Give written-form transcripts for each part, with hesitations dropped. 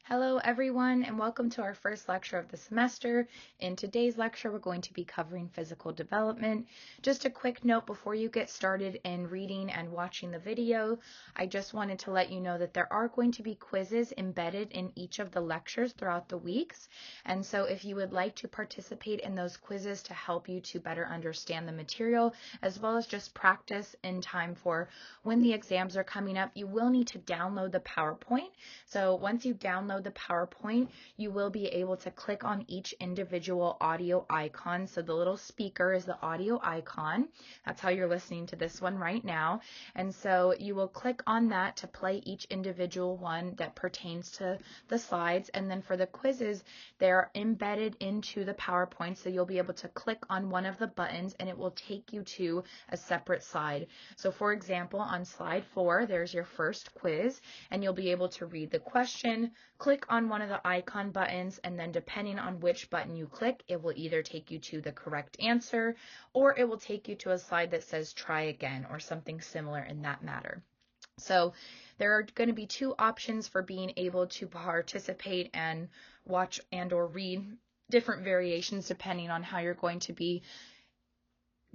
Hello everyone and welcome to our first lecture of the semester. In today's lecture we're going to be covering physical development. Just a quick note before you get started in reading and watching the video, I just wanted to let you know that there are going to be quizzes embedded in each of the lectures throughout the weeks, and so if you would like to participate in those quizzes to help you to better understand the material as well as just practice in time for when the exams are coming up, you will need to download the PowerPoint. So once you download the PowerPoint, you will be able to click on each individual audio icon. So the little speaker is the audio icon. That's how you're listening to this one right now. And so you will click on that to play each individual one that pertains to the slides. And then for the quizzes, they're embedded into the PowerPoint. So you'll be able to click on one of the buttons and it will take you to a separate slide. So for example, on slide 4, there's your first quiz, and you'll be able to read the question, click on one of the icon buttons, and then depending on which button you click, it will either take you to the correct answer or it will take you to a slide that says try again or something similar in that matter. So there are going to be two options for being able to participate and watch and or read different variations depending on how you're going to be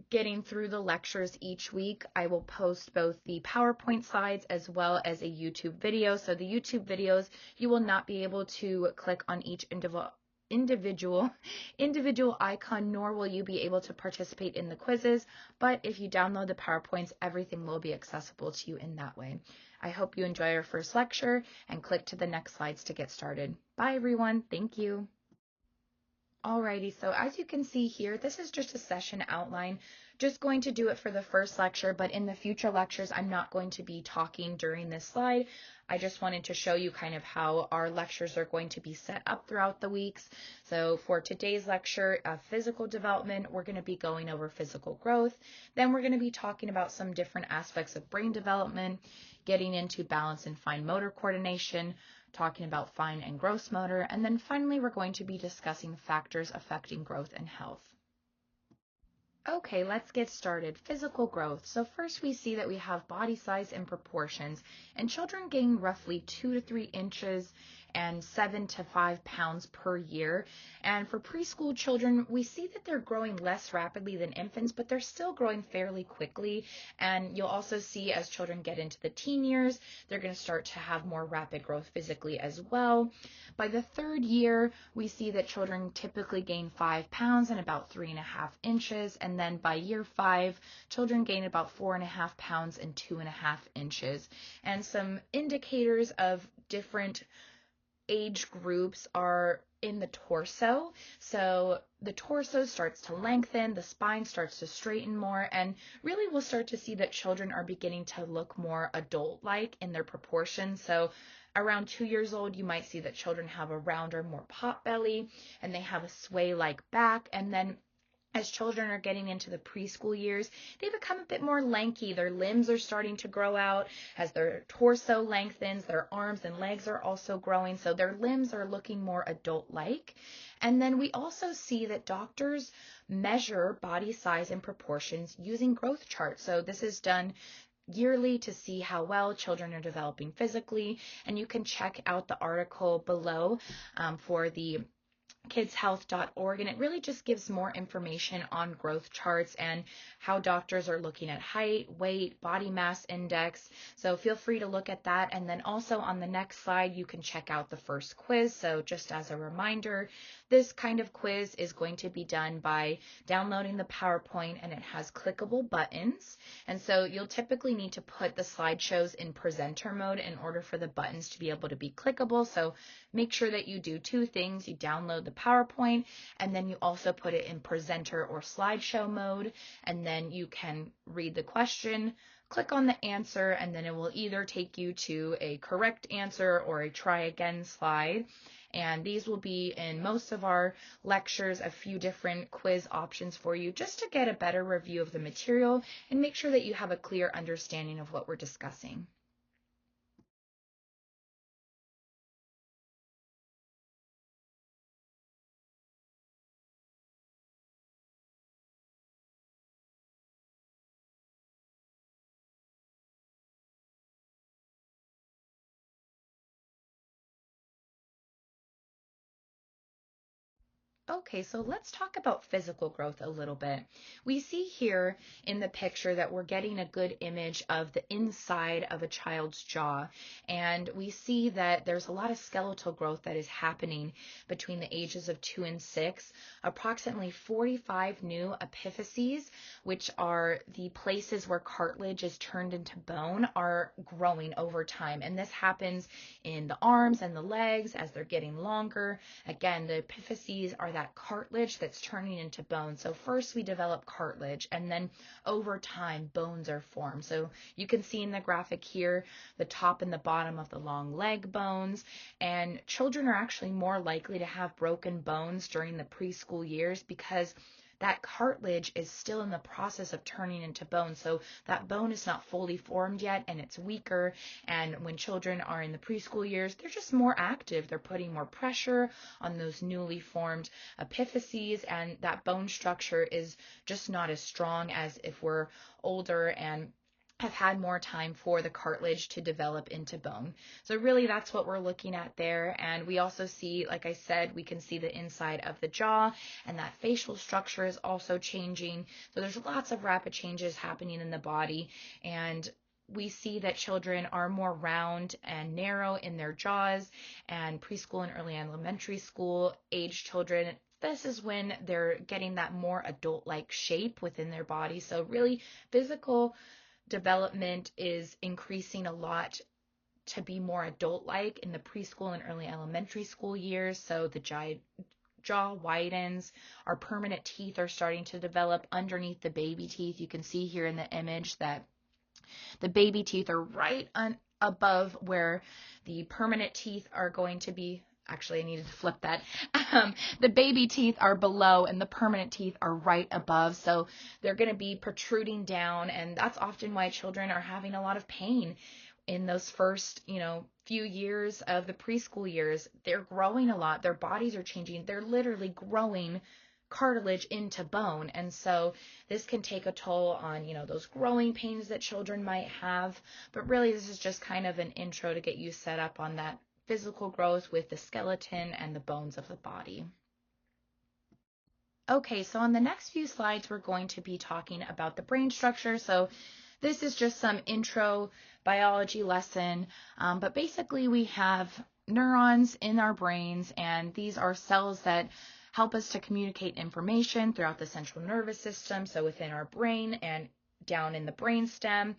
getting through the lectures each week. I will post both the PowerPoint slides as well as a YouTube video. So the YouTube videos, you will not be able to click on each individual icon, nor will you be able to participate in the quizzes. But if you download the PowerPoints, everything will be accessible to you in that way. I hope you enjoy our first lecture and click to the next slides to get started. Bye everyone. Thank you. Alrighty, so as you can see here, this is just a session outline. Just going to do it for the first lecture, but in the future lectures, I'm not going to be talking during this slide. I just wanted to show you kind of how our lectures are going to be set up throughout the weeks. So for today's lecture, physical development, we're going to be going over physical growth. Then we're going to be talking about some different aspects of brain development, getting into balance and fine motor coordination, talking about fine and gross motor, and then finally we're going to be discussing factors affecting growth and health. Okay, let's get started. Physical growth. So first we see that we have body size and proportions, and children gain roughly 2 to 3 inches and 7 to 5 pounds per year. And for preschool children, we see that they're growing less rapidly than infants, but they're still growing fairly quickly. And you'll also see as children get into the teen years, they're going to start to have more rapid growth physically as well. By the 3rd year, we see that children typically gain 5 pounds and about 3.5 inches. And then by year 5, children gain about 4.5 pounds and 2.5 inches. And some indicators of different age groups are in the torso. So the torso starts to lengthen, the spine starts to straighten more, and really we'll start to see that children are beginning to look more adult-like in their proportions. So around 2 years old, you might see that children have a rounder, more pot belly, and they have a sway-like back. And then as children are getting into the preschool years, they become a bit more lanky. Their limbs are starting to grow out. As their torso lengthens, their arms and legs are also growing, so their limbs are looking more adult-like. And then we also see that doctors measure body size and proportions using growth charts. So this is done yearly to see how well children are developing physically, and you can check out the article below for the kidshealth.org, and it really just gives more information on growth charts and how doctors are looking at height, weight, body mass index. So feel free to look at that. And then also on the next slide, you can check out the first quiz. So just as a reminder, this kind of quiz is going to be done by downloading the PowerPoint, and it has clickable buttons. And so you'll typically need to put the slideshows in presenter mode in order for the buttons to be able to be clickable. So make sure that you do 2 things. You download the PowerPoint, and then you also put it in presenter or slideshow mode, and then you can read the question, click on the answer, and then it will either take you to a correct answer or a try again slide. And these will be in most of our lectures, a few different quiz options for you just to get a better review of the material and make sure that you have a clear understanding of what we're discussing. Okay, so let's talk about physical growth a little bit. We see here in the picture that we're getting a good image of the inside of a child's jaw, and we see that there's a lot of skeletal growth that is happening between the ages of 2 and 6. Approximately 45 new epiphyses, which are the places where cartilage is turned into bone, are growing over time, and this happens in the arms and the legs as they're getting longer. Again, the epiphyses are that cartilage that's turning into bone. So first we develop cartilage, and then over time bones are formed. So you can see in the graphic here the top and the bottom of the long leg bones, and children are actually more likely to have broken bones during the preschool years because that cartilage is still in the process of turning into bone. So that bone is not fully formed yet and it's weaker. And when children are in the preschool years, they're just more active. They're putting more pressure on those newly formed epiphyses, and that bone structure is just not as strong as if we're older and have had more time for the cartilage to develop into bone. So really that's what we're looking at there. And we also see, like I said, we can see the inside of the jaw, and that facial structure is also changing. So there's lots of rapid changes happening in the body, and we see that children are more round and narrow in their jaws, and preschool and early elementary school age children, this is when they're getting that more adult-like shape within their body. So really physical development is increasing a lot to be more adult-like in the preschool and early elementary school years. So the jaw widens, our permanent teeth are starting to develop underneath the baby teeth. You can see here in the image that the baby teeth are right above where the permanent teeth are going to be. Actually, I needed to flip that. The baby teeth are below and the permanent teeth are right above. So they're going to be protruding down, and that's often why children are having a lot of pain in those first, few years of the preschool years. They're growing a lot. Their bodies are changing. They're literally growing cartilage into bone. And so this can take a toll on, those growing pains that children might have. But really, this is just kind of an intro to get you set up on that physical growth with the skeleton and the bones of the body. Okay, so on the next few slides, we're going to be talking about the brain structure. So this is just some intro biology lesson, but basically we have neurons in our brains, and these are cells that help us to communicate information throughout the central nervous system, so within our brain and down in the brainstem,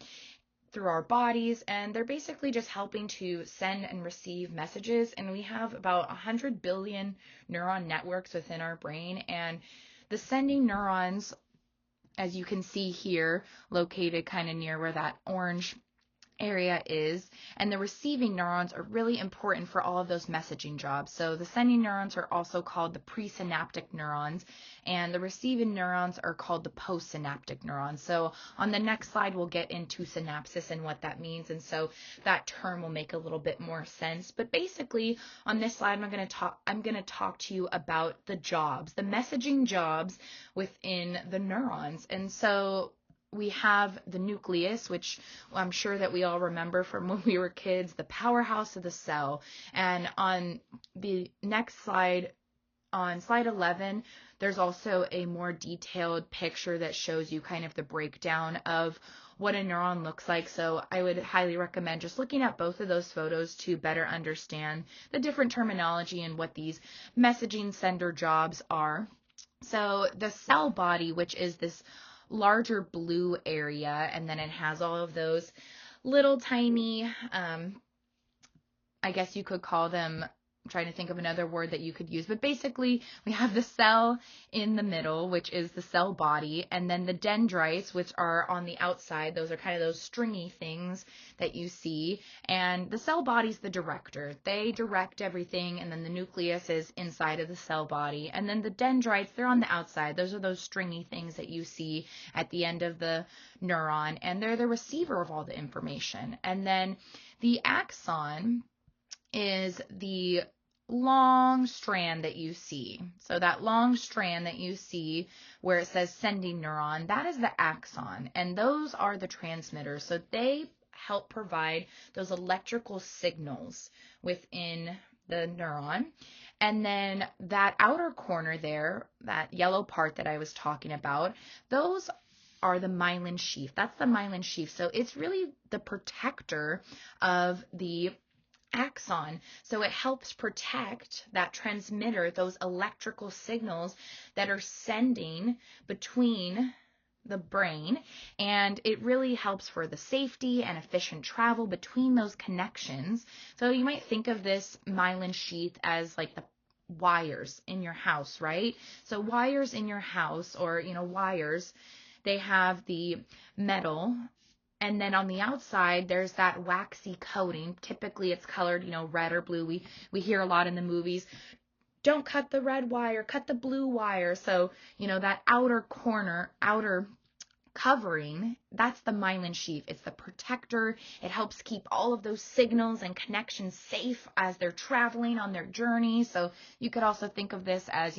through our bodies, and they're basically just helping to send and receive messages. And we have about 100 billion neuron networks within our brain, and the sending neurons, as you can see here, located kind of near where that orange area is, and the receiving neurons are really important for all of those messaging jobs. So the sending neurons are also called the presynaptic neurons, and the receiving neurons are called the postsynaptic neurons. So on the next slide, we'll get into synapses and what that means, and so that term will make a little bit more sense. But basically, on this slide, I'm going to talk to you about the jobs, the messaging jobs within the neurons. And so we have the nucleus, which I'm sure that we all remember from when we were kids, the powerhouse of the cell. And on the next slide, on slide 11, there's also a more detailed picture that shows you kind of the breakdown of what a neuron looks like. So I would highly recommend just looking at both of those photos to better understand the different terminology and what these messaging sender jobs are. So the cell body, which is this larger blue area, and then it has all of those little tiny, I guess you could call them, I'm trying to think of another word that you could use, but basically we have the cell in the middle, which is the cell body, and then the dendrites, which are on the outside. Those are kind of those stringy things that you see, and the cell body's the director. They direct everything, and then the nucleus is inside of the cell body, and then the dendrites, they're on the outside. Those are those stringy things that you see at the end of the neuron, and they're the receiver of all the information. And then the axon is the long strand that you see. So that long strand that you see where it says sending neuron, that is the axon, and those are the transmitters. So they help provide those electrical signals within the neuron. And then that outer corner there, that yellow part that I was talking about, those are the myelin sheath. That's the myelin sheath. So it's really the protector of the axon. So it helps protect that transmitter, those electrical signals that are sending between the brain, and it really helps for the safety and efficient travel between those connections. So you might think of this myelin sheath as like the wires in your house, right? So wires in your house, or wires, they have the metal, and then on the outside there's that waxy coating. Typically it's colored red or blue. We hear a lot in the movies, don't cut the red wire, cut the blue wire. So that outer corner, outer covering, that's the myelin sheath. It's the protector. It helps keep all of those signals and connections safe as they're traveling on their journey. So you could also think of this as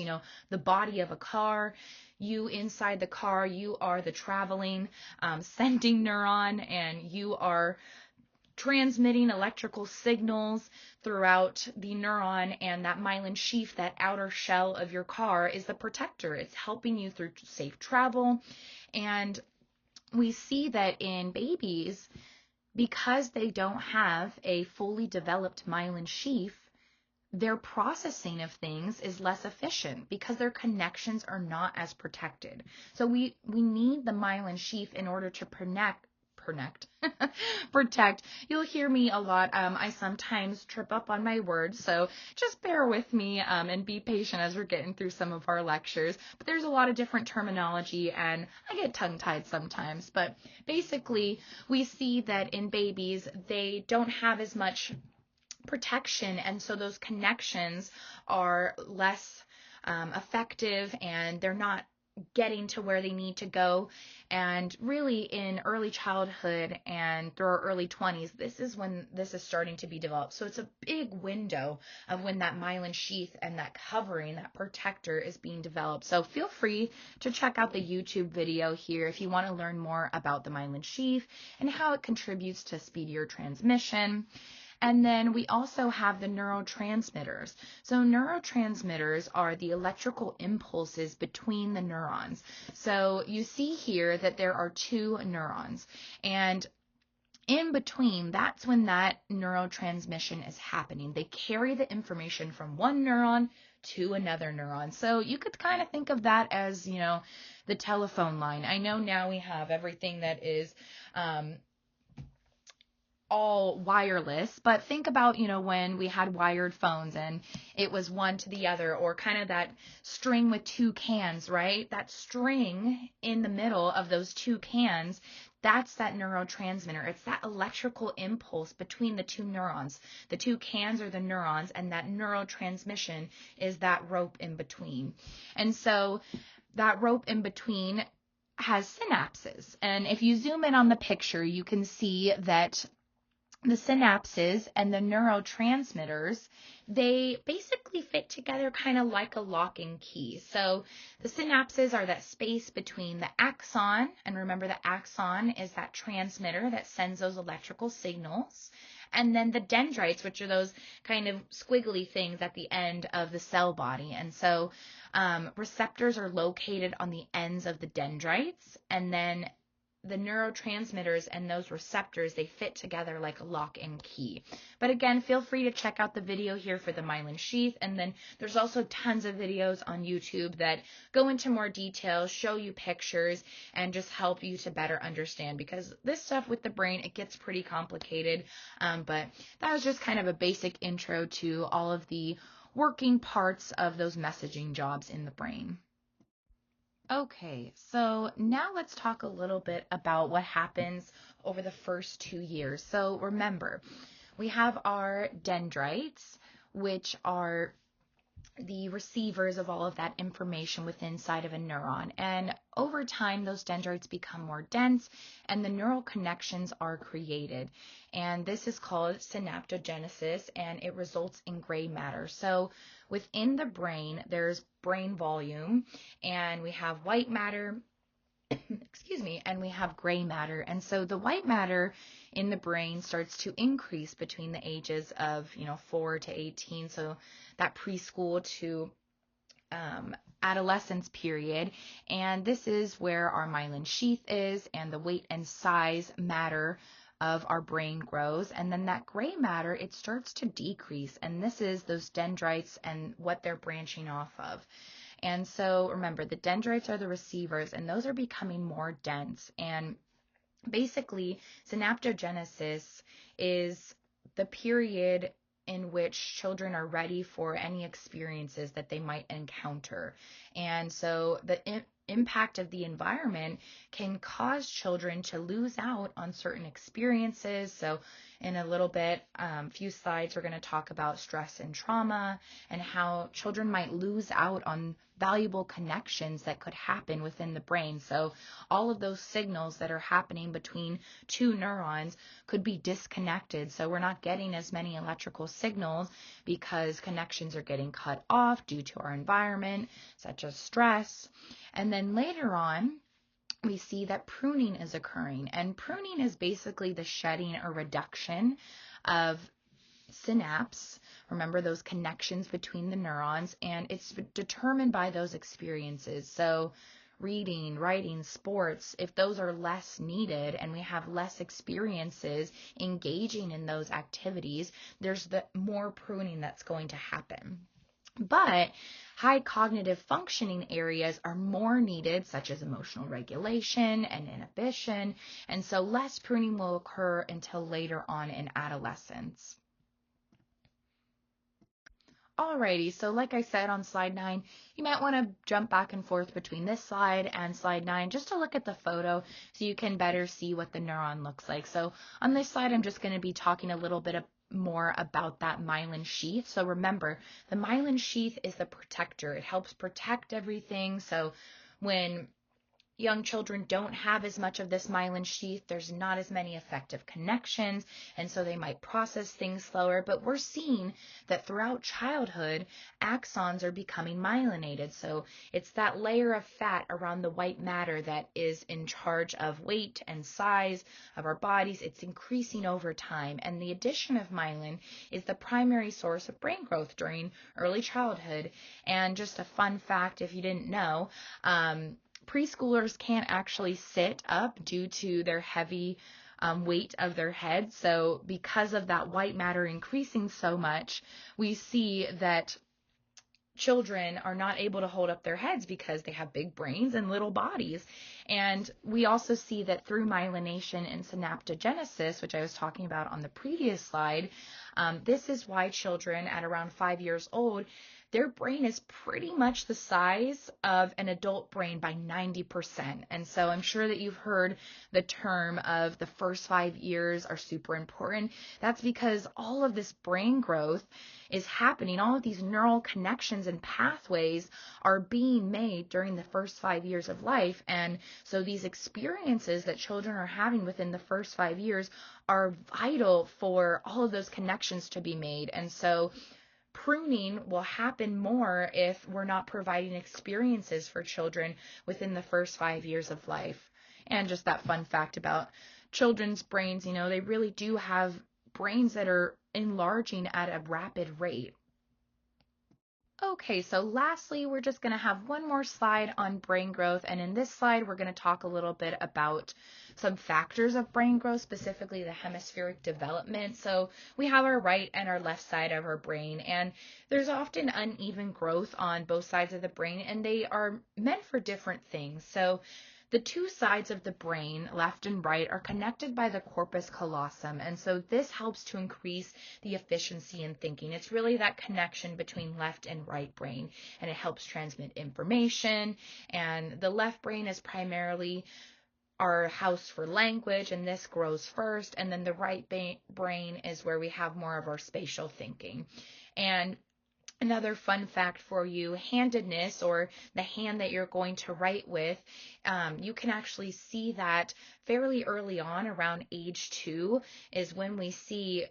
the body of a car. You inside the car, you are the traveling sending neuron, and you are transmitting electrical signals throughout the neuron, and that myelin sheath, that outer shell of your car, is the protector. It's helping you through safe travel. And we see that in babies, because they don't have a fully developed myelin sheath, their processing of things is less efficient because their connections are not as protected. So we need the myelin sheath in order to protect. You'll hear me a lot. I sometimes trip up on my words, so just bear with me and be patient as we're getting through some of our lectures. But there's a lot of different terminology, and I get tongue-tied sometimes. But basically, we see that in babies, they don't have as much protection, and so those connections are less effective, and they're not getting to where they need to go. And really in early childhood and through our early 20s, this is when this is starting to be developed. So it's a big window of when that myelin sheath and that covering, that protector, is being developed. So feel free to check out the YouTube video here if you want to learn more about the myelin sheath and how it contributes to speedier transmission. And then we also have the neurotransmitters. So neurotransmitters are the electrical impulses between the neurons. So you see here that there are two neurons, and in between, that's when that neurotransmission is happening. They carry the information from one neuron to another neuron. So you could kind of think of that as, the telephone line. I know now we have everything that is all wireless, but think about, when we had wired phones and it was one to the other, or kind of that string with two cans, right? That string in the middle of those two cans, that's that neurotransmitter. It's that electrical impulse between the two neurons. The two cans are the neurons, and that neurotransmission is that rope in between. And so that rope in between has synapses. And if you zoom in on the picture, you can see that the synapses and the neurotransmitters, they basically fit together kind of like a lock and key. So the synapses are that space between the axon, and remember the axon is that transmitter that sends those electrical signals, and then the dendrites, which are those kind of squiggly things at the end of the cell body. And so receptors are located on the ends of the dendrites, and then the neurotransmitters and those receptors, they fit together like a lock and key. But again, feel free to check out the video here for the myelin sheath, and then there's also tons of videos on YouTube that go into more detail, show you pictures, and just help you to better understand, because this stuff with the brain, it gets pretty complicated. But that was just kind of a basic intro to all of the working parts of those messaging jobs in the brain. Okay, so now let's talk a little bit about what happens over the first 2 years. So remember, we have our dendrites, which are the receivers of all of that information within inside of a neuron. And over time, those dendrites become more dense and the neural connections are created. And this is called synaptogenesis, and it results in gray matter. So within the brain, there's brain volume, and we have white matter, excuse me, and we have gray matter. And so the white matter in the brain starts to increase between the ages of, 4 to 18. So that preschool to adolescence period. And this is where our myelin sheath is, and the weight and size matter of our brain grows. And then that gray matter, it starts to decrease. And this is those dendrites and what they're branching off of. And so remember, the dendrites are the receivers, and those are becoming more dense. And basically, synaptogenesis is the period in which children are ready for any experiences that they might encounter. And so the impact of the environment can cause children to lose out on certain experiences. So in a little bit, few slides, we're going to talk about stress and trauma and how children might lose out on valuable connections that could happen within the brain. So all of those signals that are happening between two neurons could be disconnected. So we're not getting as many electrical signals because connections are getting cut off due to our environment, such as stress. And then later on, we see that pruning is occurring. And pruning is basically the shedding or reduction of synapse. Remember those connections between the neurons, and it's determined by those experiences. So reading, writing, sports, if those are less needed and we have less experiences engaging in those activities, there's the more pruning that's going to happen. But high cognitive functioning areas are more needed, such as emotional regulation and inhibition, and so less pruning will occur until later on in adolescence. Alrighty, so like I said on slide 9, you might want to jump back and forth between this slide and slide 9 just to look at the photo so you can better see what the neuron looks like. So on this slide, I'm just going to be talking a little bit more about that myelin sheath. So remember, the myelin sheath is the protector. It helps protect everything. So when young children don't have as much of this myelin sheath, there's not as many effective connections, and so they might process things slower. But we're seeing that throughout childhood, axons are becoming myelinated. So it's that layer of fat around the white matter that is in charge of weight and size of our bodies. It's increasing over time, and the addition of myelin is the primary source of brain growth during early childhood. And just a fun fact, if you didn't know, preschoolers can't actually sit up due to their heavy weight of their head. So because of that white matter increasing so much, we see that children are not able to hold up their heads because they have big brains and little bodies. And we also see that through myelination and synaptogenesis, which I was talking about on the previous slide, this is why children at around 5 years old, their brain is pretty much the size of an adult brain by 90%. And so I'm sure that you've heard the term of the first 5 years are super important. That's because all of this brain growth is happening. All of these neural connections and pathways are being made during the first 5 years of life. And so these experiences that children are having within the first 5 years are vital for all of those connections to be made. And so pruning will happen more if we're not providing experiences for children within the first 5 years of life. And just that fun fact about children's brains, they really do have brains that are enlarging at a rapid rate. Okay, so lastly, we're just going to have one more slide on brain growth. And in this slide, we're going to talk a little bit about some factors of brain growth, specifically the hemispheric development. So we have our right and our left side of our brain, and there's often uneven growth on both sides of the brain, and they are meant for different things. So the two sides of the brain, left and right, are connected by the corpus callosum, and so this helps to increase the efficiency in thinking. It's really that connection between left and right brain, and it helps transmit information. And the left brain is primarily our house for language, and this grows first, and then the right brain is where we have more of our spatial thinking. And another fun fact for you, handedness, or the hand that you're going to write with, you can actually see that fairly early on, around age 2, is when we see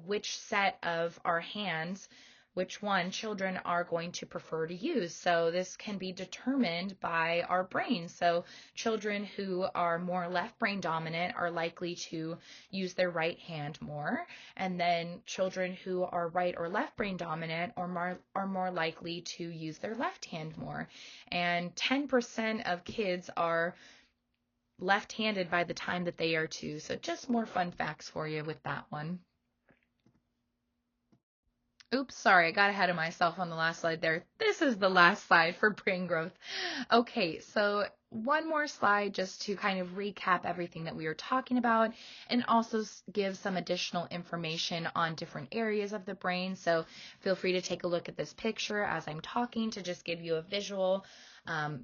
which set of our hands which one children are going to prefer to use. So this can be determined by our brain. So children who are more left brain dominant are likely to use their right hand more, and then children who are right or left brain dominant are more likely to use their left hand more. And 10% of kids are left-handed by the time that they are 2. So just more fun facts for you with that one. Oops, sorry, I got ahead of myself on the last slide there. This is the last slide for brain growth. Okay, so one more slide just to kind of recap everything that we were talking about and also give some additional information on different areas of the brain. So feel free to take a look at this picture as I'm talking to just give you a visual.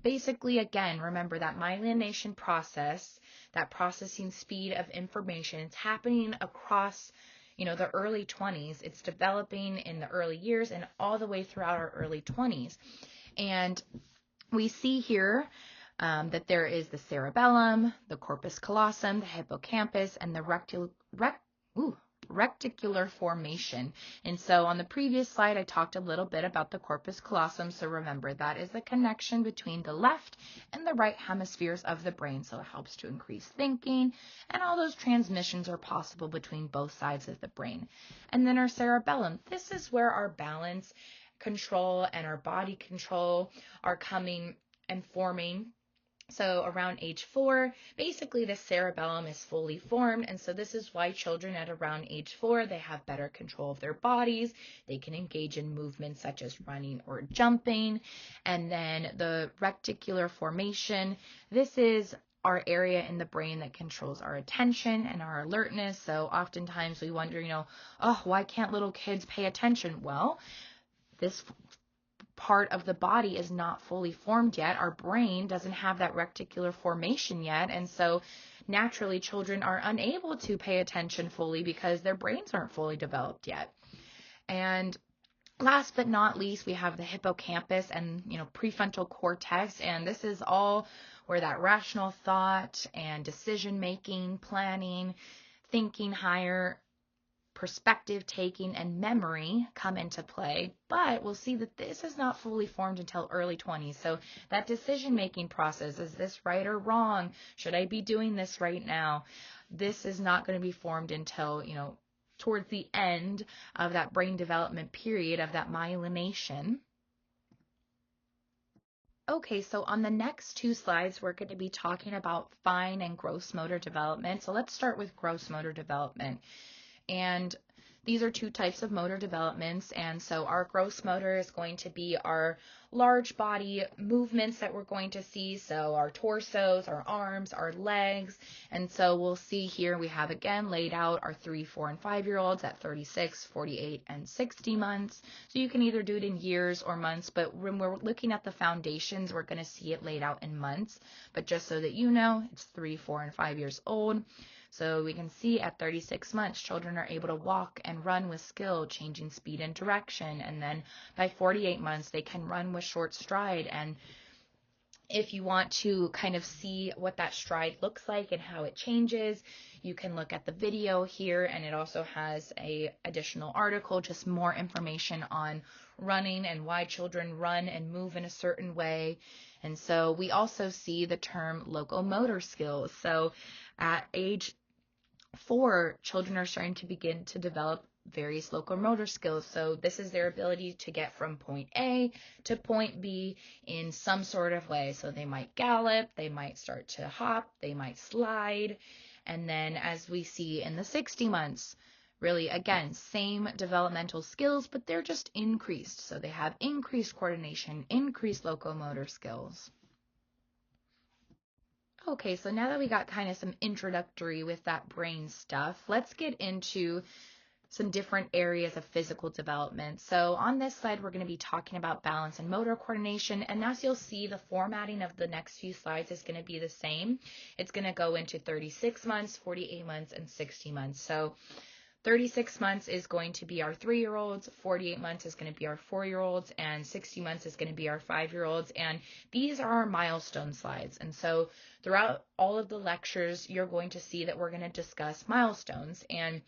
Basically, again, remember that myelination process, that processing speed of information, it's happening across the early 20s. It's developing in the early years and all the way throughout our early 20s. And we see here that there is the cerebellum, the corpus callosum, the hippocampus, and the reticular formation. And so on the previous slide, I talked a little bit about the corpus callosum. So remember, that is the connection between the left and the right hemispheres of the brain. So it helps to increase thinking, and all those transmissions are possible between both sides of the brain. And then our cerebellum, this is where our balance control and our body control are coming and forming. So around age 4, basically the cerebellum is fully formed, and so this is why children at around age 4, they have better control of their bodies. They can engage in movements such as running or jumping. And then the reticular formation, this is our area in the brain that controls our attention and our alertness. So oftentimes we wonder, why can't little kids pay attention? Well, this part of the body is not fully formed yet. Our brain doesn't have that reticular formation yet, and so naturally children are unable to pay attention fully because their brains aren't fully developed yet. And last but not least, we have the hippocampus and prefrontal cortex, and this is all where that rational thought and decision making, planning, thinking higher, perspective taking, and memory come into play. But we'll see that this is not fully formed until early 20s. So that decision making process, is this right or wrong? Should I be doing this right now? This is not going to be formed until, towards the end of that brain development period of that myelination. Okay, so on the next 2 slides, we're going to be talking about fine and gross motor development. So let's start with gross motor development. And these are 2 types of motor developments. And so our gross motor is going to be our large body movements that we're going to see. So our torsos, our arms, our legs. And so we'll see here we have again laid out our 3, 4, and 5-year-olds at 36, 48, and 60 months. So you can either do it in years or months, but when we're looking at the foundations, we're going to see it laid out in months. But just so that you know, it's 3, 4, and 5 years old. So we can see at 36 months, children are able to walk and run with skill, changing speed and direction. And then by 48 months, they can run with short stride. And if you want to kind of see what that stride looks like and how it changes, you can look at the video here, and it also has a additional article, just more information on running and why children run and move in a certain way. And so we also see the term locomotor skills. So at age 4, children are starting to begin to develop various locomotor skills. So this is their ability to get from point A to point B in some sort of way. So they might gallop, they might start to hop, they might slide. And then as we see in the 60 months, really, again, same developmental skills, but they're just increased. So they have increased coordination, increased locomotor skills. Okay, so now that we got kind of some introductory with that brain stuff, let's get into some different areas of physical development. So on this slide, we're going to be talking about balance and motor coordination. And as you'll see, the formatting of the next few slides is going to be the same. It's going to go into 36 months, 48 months, and 60 months. So 36 months is going to be our 3-year-olds, 48 months is going to be our 4-year-olds, and 60 months is going to be our 5-year-olds. And these are our milestone slides. And so throughout all of the lectures, you're going to see that we're going to discuss milestones. And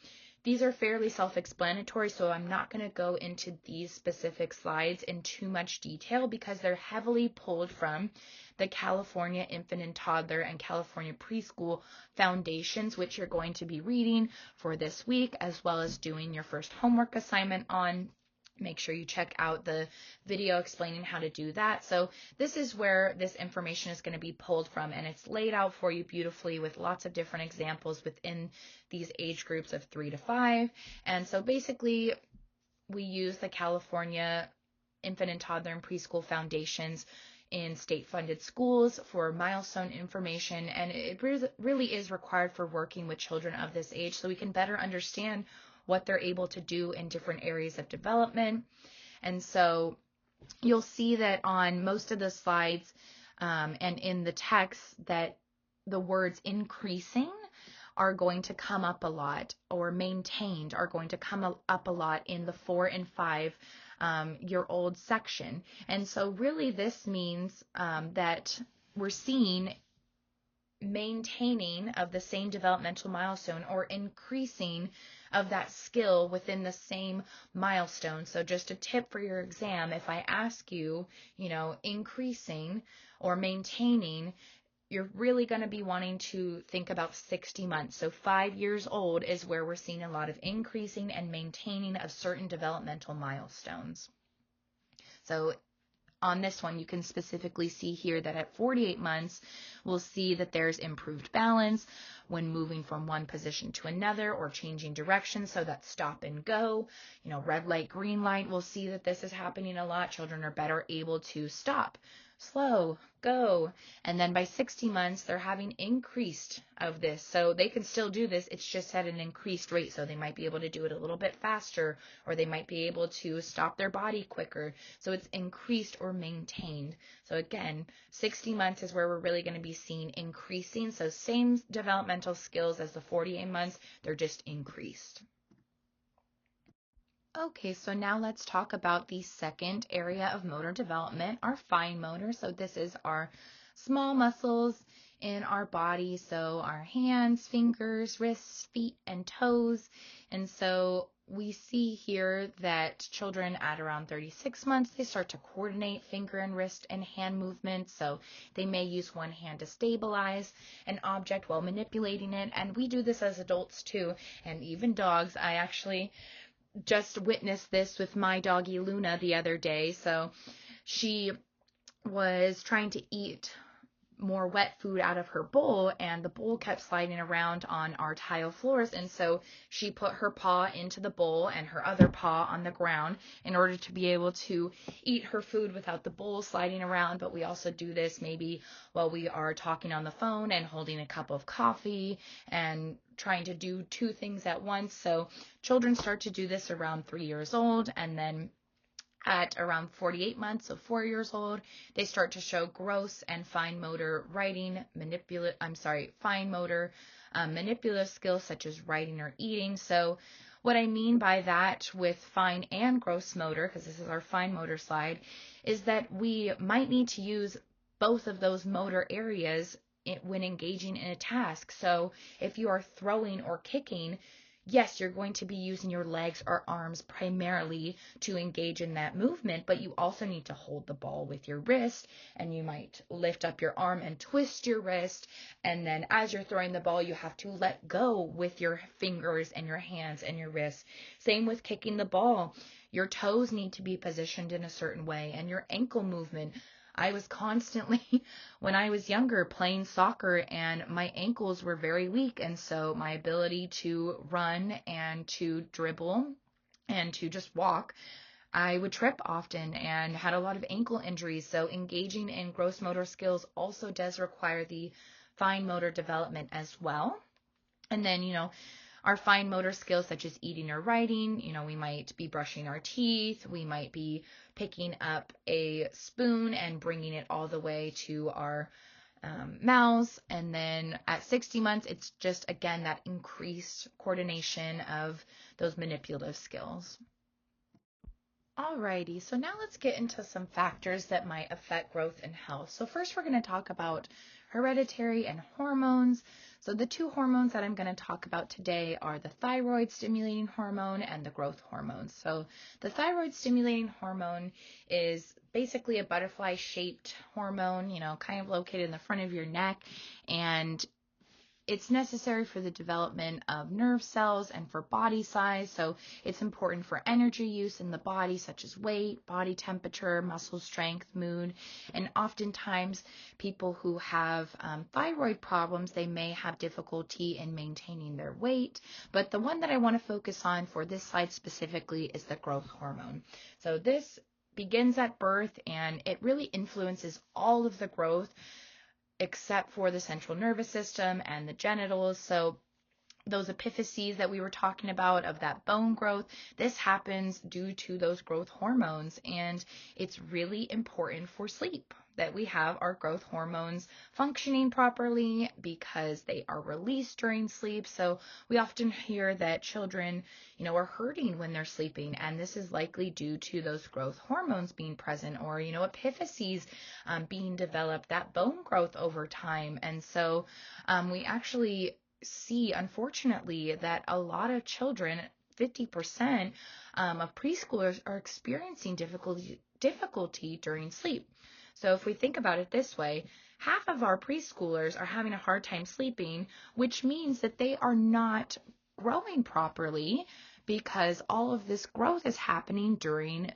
these are fairly self-explanatory, so I'm not going to go into these specific slides in too much detail because they're heavily pulled from the California Infant and Toddler and California Preschool Foundations, which you're going to be reading for this week, as well as doing your first homework assignment on. Make sure you check out the video explaining how to do that. So this is where this information is going to be pulled from, and it's laid out for you beautifully with lots of different examples within these age groups of 3 to 5. And so basically we use the California Infant and Toddler and Preschool Foundations in state-funded schools for milestone information, and it really is required for working with children of this age so we can better understand what they're able to do in different areas of development. And so you'll see that on most of the slides and in the text that the words increasing are going to come up a lot, or maintained are going to come up a lot in the 4 and 5 year old section. And so really this means that we're seeing maintaining of the same developmental milestone or increasing of that skill within the same milestone. So just a tip for your exam, if I ask you, increasing or maintaining, you're really going to be wanting to think about 60 months. So 5 years old is where we're seeing a lot of increasing and maintaining of certain developmental milestones. So on this one, you can specifically see here that at 48 months, we'll see that there's improved balance when moving from one position to another or changing direction. So that stop and go, red light, green light, we'll see that this is happening a lot. Children are better able to stop, slow, go. And then by 60 months, they're having increased of this. So they can still do this. It's just at an increased rate. So they might be able to do it a little bit faster, or they might be able to stop their body quicker. So it's increased or maintained. So again, 60 months is where we're really going to be seeing increasing. So same developmental skills as the 48 months, they're just increased. Okay, so now let's talk about the second area of motor development, our fine motor. So this is our small muscles in our body, so our hands, fingers, wrists, feet, and toes. And so we see here that children at around 36 months, they start to coordinate finger and wrist and hand movements. So they may use one hand to stabilize an object while manipulating it. And we do this as adults too, and even dogs. I actually just witnessed this with my doggie Luna the other day. So she was trying to eat more wet food out of her bowl, and the bowl kept sliding around on our tile floors, and so she put her paw into the bowl and her other paw on the ground in order to be able to eat her food without the bowl sliding around. But we also do this maybe while we are talking on the phone and holding a cup of coffee and trying to do two things at once. So children start to do this around 3 years old, and then at around 48 months, so 4 years old, they start to show gross and fine motor manipulative skills such as writing or eating. So what I mean by that with fine and gross motor, because this is our fine motor slide, is that we might need to use both of those motor areas when engaging in a task. So if you are throwing or kicking, yes, you're going to be using your legs or arms primarily to engage in that movement, but you also need to hold the ball with your wrist, and you might lift up your arm and twist your wrist, and then as you're throwing the ball, you have to let go with your fingers and your hands and your wrists. Same with kicking the ball. Your toes need to be positioned in a certain way, and your ankle movement. I was constantly, when I was younger, playing soccer, and my ankles were very weak, and so my ability to run and to dribble and to just walk, I would trip often and had a lot of ankle injuries. So engaging in gross motor skills also does require the fine motor development as well. And then, our fine motor skills such as eating or writing, we might be brushing our teeth, we might be picking up a spoon and bringing it all the way to our mouths. And then at 60 months, it's just, again, that increased coordination of those manipulative skills. Alrighty, so now let's get into some factors that might affect growth and health. So first we're going to talk about hereditary and hormones. So the two hormones that I'm going to talk about today are the thyroid stimulating hormone and the growth hormone. So the thyroid stimulating hormone is basically a butterfly shaped hormone, kind of located in the front of your neck, and it's necessary for the development of nerve cells and for body size. So it's important for energy use in the body, such as weight, body temperature, muscle strength, mood. And oftentimes people who have thyroid problems, they may have difficulty in maintaining their weight. But the one that I want to focus on for this slide specifically is the growth hormone. So this begins at birth, and it really influences all of the growth except for the central nervous system and the genitals. So those epiphyses that we were talking about of that bone growth, this happens due to those growth hormones. And it's really important for sleep that we have our growth hormones functioning properly because they are released during sleep. So we often hear that children, are hurting when they're sleeping, and this is likely due to those growth hormones being present, or, epiphyses being developed, that bone growth over time. And so we actually see, unfortunately, that a lot of children, 50% of preschoolers, are experiencing difficulty during sleep. So if we think about it this way, half of our preschoolers are having a hard time sleeping, which means that they are not growing properly because all of this growth is happening during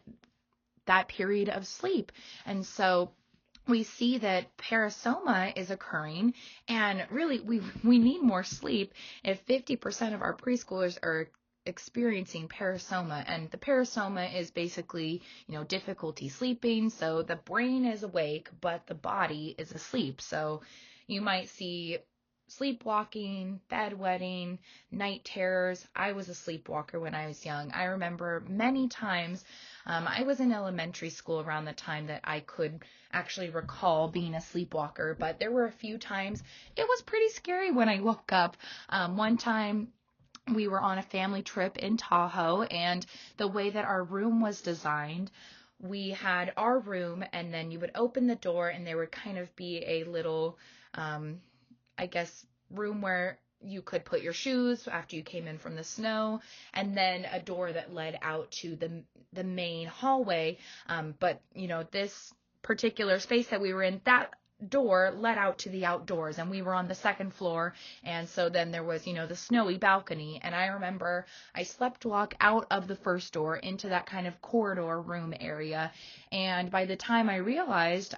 that period of sleep. And so we see that parasoma is occurring, and really we need more sleep if 50% of our preschoolers are experiencing parasoma. And the parasoma is basically, difficulty sleeping. So the brain is awake, but the body is asleep. So you might see sleepwalking, bedwetting, night terrors. I was a sleepwalker when I was young. I remember many times, I was in elementary school around the time that I could actually recall being a sleepwalker, but there were a few times it was pretty scary when I woke up. One time we were on a family trip in Tahoe, and the way that our room was designed, we had our room, and then you would open the door and there would kind of be a little room where you could put your shoes after you came in from the snow, and then a door that led out to the main hallway. But this particular space that we were in, that door led out to the outdoors, and we were on the second floor. And so then there was, the snowy balcony. And I remember I slept walk out of the first door into that kind of corridor room area. And by the time I realized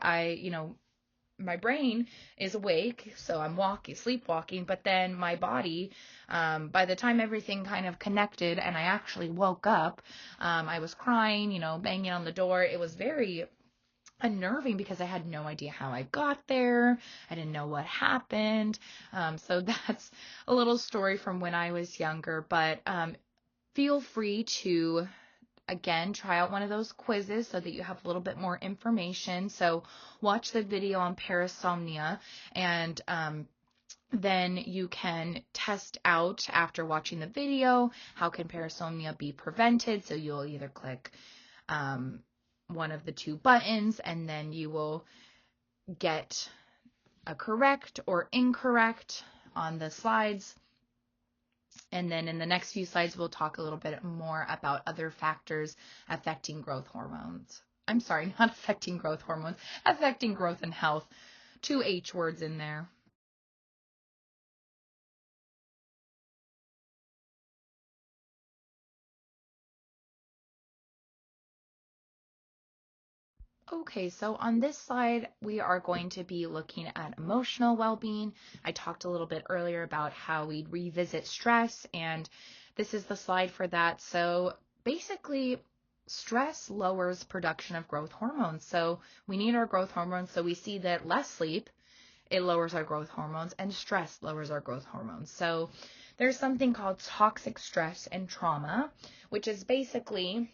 my brain is awake, so I'm sleepwalking, but then my body, by the time everything kind of connected and I actually woke up, I was crying, banging on the door. It was very unnerving because I had no idea how I got there. I didn't know what happened. So that's a little story from when I was younger, but feel free to again, try out one of those quizzes so that you have a little bit more information. So watch the video on parasomnia, and then you can test out after watching the video, how can parasomnia be prevented. So you'll either click one of the two buttons, and then you will get a correct or incorrect on the slides. And then in the next few slides, we'll talk a little bit more about other factors affecting growth hormones. I'm sorry, not affecting growth hormones, affecting growth and health. 2 H words in there. Okay, so on this slide, we are going to be looking at emotional well-being. I talked a little bit earlier about how we'd revisit stress, and this is the slide for that. So basically, stress lowers production of growth hormones. So we need our growth hormones. So we see that less sleep, it lowers our growth hormones, and stress lowers our growth hormones. So there's something called toxic stress and trauma, which is basically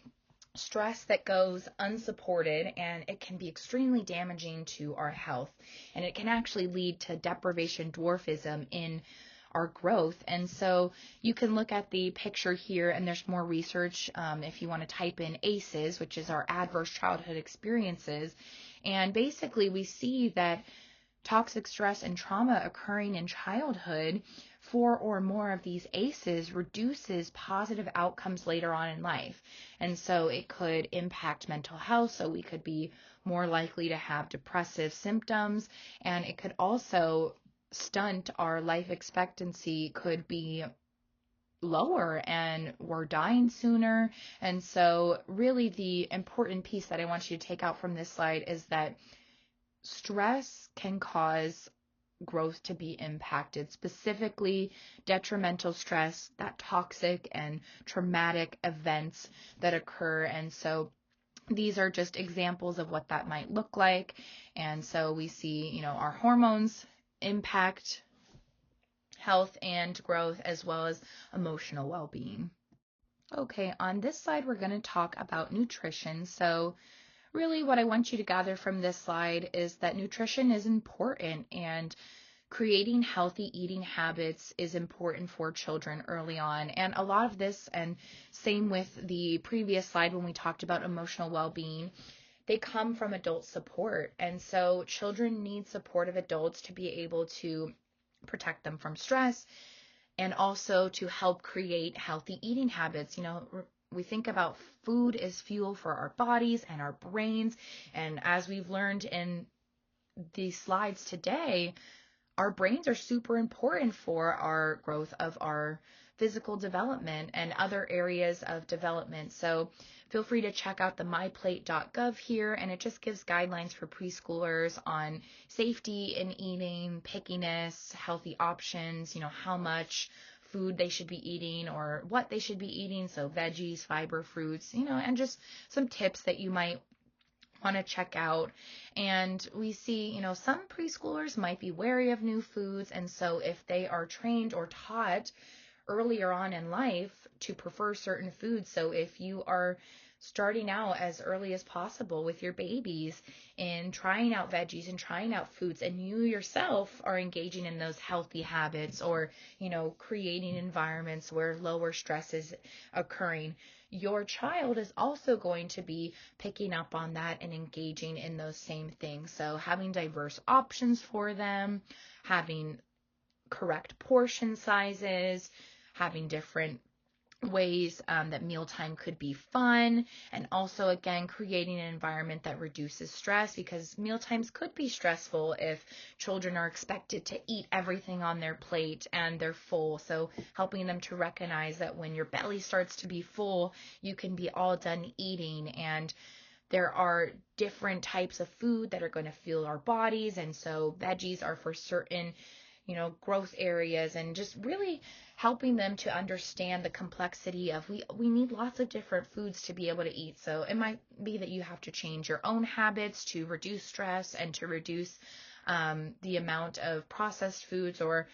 stress that goes unsupported, and it can be extremely damaging to our health, and it can actually lead to deprivation dwarfism in our growth. And so you can look at the picture here, and there's more research if you want to type in ACEs, which is our adverse childhood experiences. And basically we see that toxic stress and trauma occurring in childhood, 4 or more of these ACEs reduces positive outcomes later on in life. And so it could impact mental health, so we could be more likely to have depressive symptoms, and it could also stunt our life expectancy, could be lower, and we're dying sooner. And so really the important piece that I want you to take out from this slide is that stress can cause growth to be impacted, specifically detrimental stress, that toxic and traumatic events that occur. And so these are just examples of what that might look like. And so we see, our hormones impact health and growth, as well as emotional well-being. Okay, on this slide, we're going to talk about nutrition. So really what I want you to gather from this slide is that nutrition is important, and creating healthy eating habits is important for children early on. And a lot of this, and same with the previous slide when we talked about emotional well-being, they come from adult support. And so children need supportive adults to be able to protect them from stress, and also to help create healthy eating habits. We think about food as fuel for our bodies and our brains. And as we've learned in these slides today, our brains are super important for our growth of our physical development and other areas of development. So feel free to check out the myplate.gov here, and it just gives guidelines for preschoolers on safety in eating, pickiness, healthy options, how much food they should be eating or what they should be eating. So veggies, fiber, fruits, and just some tips that you might want to check out. And we see, some preschoolers might be wary of new foods. And so if they are trained or taught earlier on in life to prefer certain foods, so if you are starting out as early as possible with your babies in trying out veggies and trying out foods, and you yourself are engaging in those healthy habits, or, creating environments where lower stress is occurring, your child is also going to be picking up on that and engaging in those same things. So having diverse options for them, having correct portion sizes, having different ways that mealtime could be fun, and also, again, creating an environment that reduces stress, because mealtimes could be stressful if children are expected to eat everything on their plate and they're full. So helping them to recognize that when your belly starts to be full, you can be all done eating, and there are different types of food that are going to fuel our bodies. And so veggies are for certain growth areas, and just really helping them to understand the complexity of we need lots of different foods to be able to eat. So it might be that you have to change your own habits to reduce stress and to reduce the amount of processed foods or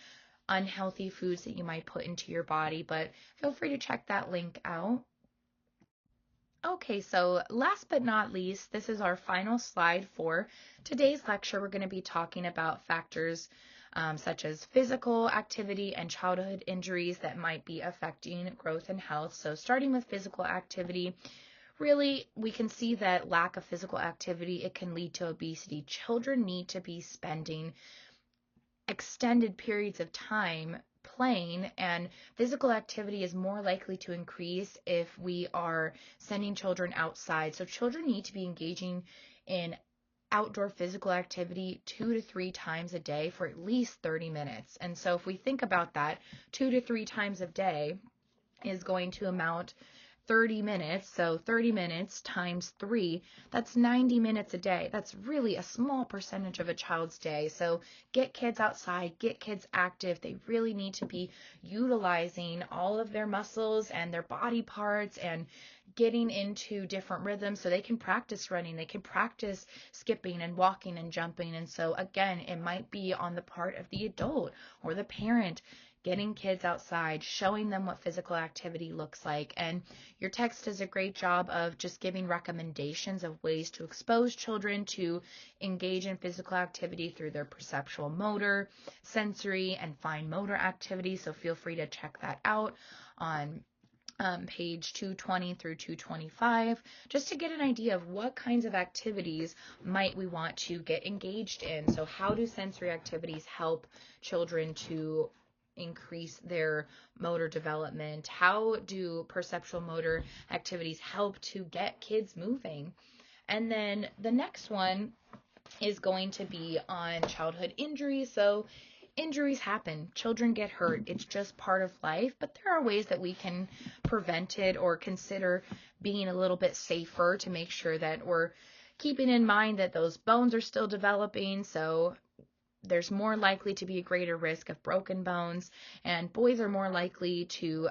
unhealthy foods that you might put into your body, but feel free to check that link out. Okay, so last but not least, this is our final slide for today's lecture. We're going to be talking about factors such as physical activity and childhood injuries that might be affecting growth and health. So starting with physical activity, really we can see that lack of physical activity, it can lead to obesity. Children need to be spending extended periods of time playing, and physical activity is more likely to increase if we are sending children outside. So children need to be engaging in outdoor physical activity 2 to 3 times a day for at least 30 minutes. And so if we think about that, 2 to 3 times a day is going to amount 30 minutes. So 30 minutes times 3, that's 90 minutes a day. That's really a small percentage of a child's day. So get kids outside, get kids active. They really need to be utilizing all of their muscles and their body parts and getting into different rhythms so they can practice running, they can practice skipping and walking and jumping. And so again, it might be on the part of the adult or the parent getting kids outside, showing them what physical activity looks like. And your text does a great job of just giving recommendations of ways to expose children to engage in physical activity through their perceptual, motor, sensory, and fine motor activity. So feel free to check that out on page 220 through 225, just to get an idea of what kinds of activities might we want to get engaged in. So how do sensory activities help children to increase their motor development? How do perceptual motor activities help to get kids moving? And then the next one is going to be on childhood injuries. So injuries happen. Children get hurt. It's just part of life, but there are ways that we can prevent it or consider being a little bit safer to make sure that we're keeping in mind that those bones are still developing. So there's more likely to be a greater risk of broken bones, and boys are more likely to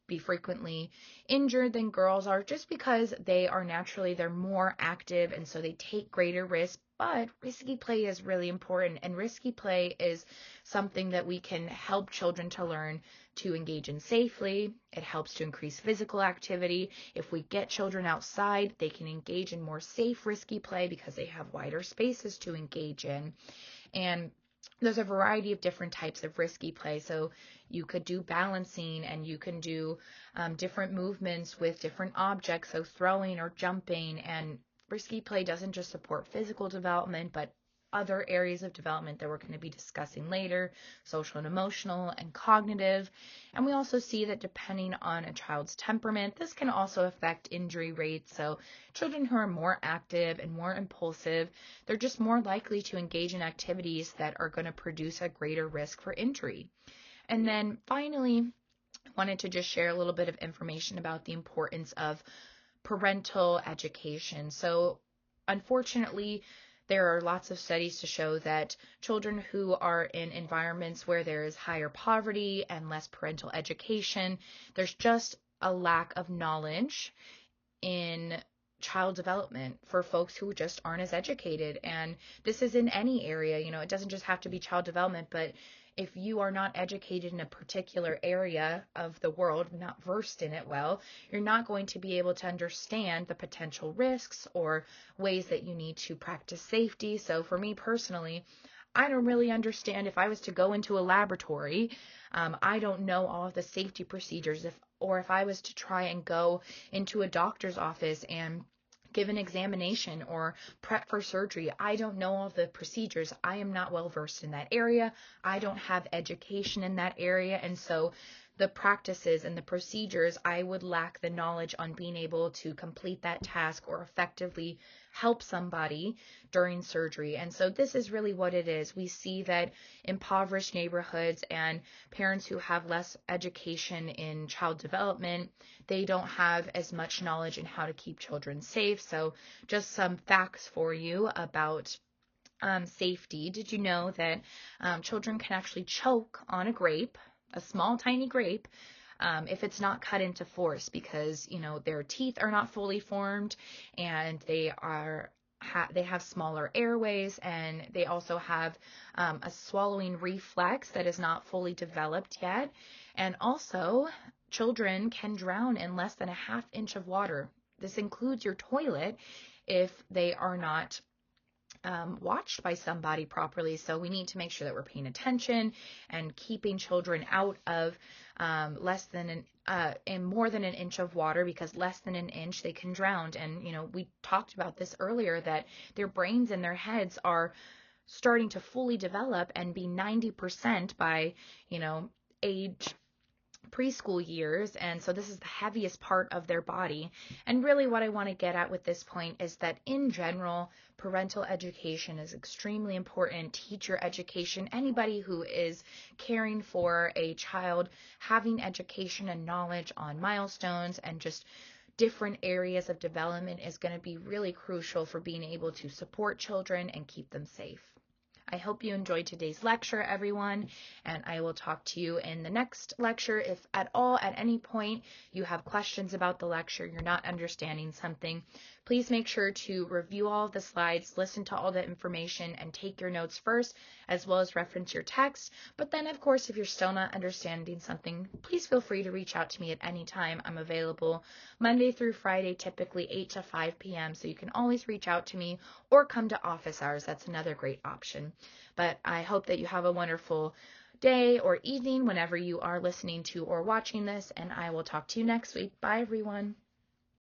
be frequently injured than girls are, just because they're more active, and so they take greater risks. But risky play is really important, and risky play is something that we can help children to learn to engage in safely. It helps to increase physical activity. If we get children outside, they can engage in more safe risky play because they have wider spaces to engage in. And there's a variety of different types of risky play. So you could do balancing, and you can do different movements with different objects, so throwing or jumping. And risky play doesn't just support physical development, but other areas of development that we're going to be discussing later, social and emotional and cognitive. And we also see that depending on a child's temperament, this can also affect injury rates. So children who are more active and more impulsive, they're just more likely to engage in activities that are going to produce a greater risk for injury. And then finally, I wanted to just share a little bit of information about the importance of parental education. So unfortunately, there are lots of studies to show that children who are in environments where there is higher poverty and less parental education, there's just a lack of knowledge in child development for folks who just aren't as educated. And this is in any area, it doesn't just have to be child development, but if you are not educated in a particular area of the world, not versed in it well, you're not going to be able to understand the potential risks or ways that you need to practice safety. So for me personally, I don't really understand if I was to go into a laboratory, I don't know all of the safety procedures, if I was to try and go into a doctor's office and give an examination or prep for surgery. I don't know all of the procedures. I am not well versed in that area. I don't have education in that area. And so the practices and the procedures, I would lack the knowledge on being able to complete that task or effectively help somebody during surgery. And so this is really what it is. We see that impoverished neighborhoods and parents who have less education in child development, they don't have as much knowledge in how to keep children safe. So just some facts for you about safety. Did you know that children can actually choke on a grape, a small tiny grape, if it's not cut into force, because their teeth are not fully formed, and they have smaller airways, and they also have a swallowing reflex that is not fully developed yet. And also, children can drown in less than a half inch of water. This includes your toilet if they are not watched by somebody properly. So we need to make sure that we're paying attention and keeping children out of in more than an inch of water, because less than an inch they can drown. And we talked about this earlier, that their brains and their heads are starting to fully develop and be 90% by age preschool years. And so this is the heaviest part of their body. And really what I want to get at with this point is that in general, parental education is extremely important. Teacher education, anybody who is caring for a child, having education and knowledge on milestones and just different areas of development is going to be really crucial for being able to support children and keep them safe. I hope you enjoyed today's lecture, everyone, and I will talk to you in the next lecture. If at any point, you have questions about the lecture, you're not understanding something, please make sure to review all of the slides, listen to all the information, and take your notes first, as well as reference your text. But then, of course, if you're still not understanding something, please feel free to reach out to me at any time. I'm available Monday through Friday, typically 8 to 5 p.m., so you can always reach out to me or come to office hours. That's another great option. But I hope that you have a wonderful day or evening whenever you are listening to or watching this, and I will talk to you next week. Bye, everyone.